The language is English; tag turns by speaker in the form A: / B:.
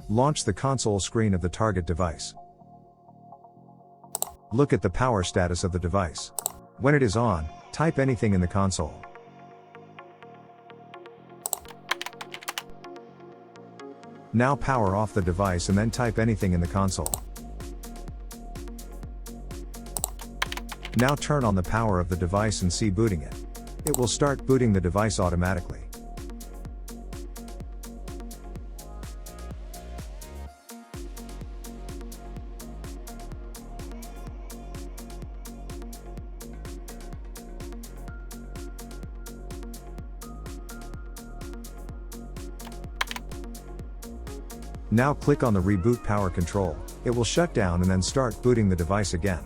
A: Launch the console screen of the target device. Look at the power status of the device. When it is on, type anything in the console. Now power off the device and then type anything in the console. Now turn on the power of the device and see booting it. It will start booting the device automatically. Now click on the Reboot Power Control. It will shut down and then start booting the device again.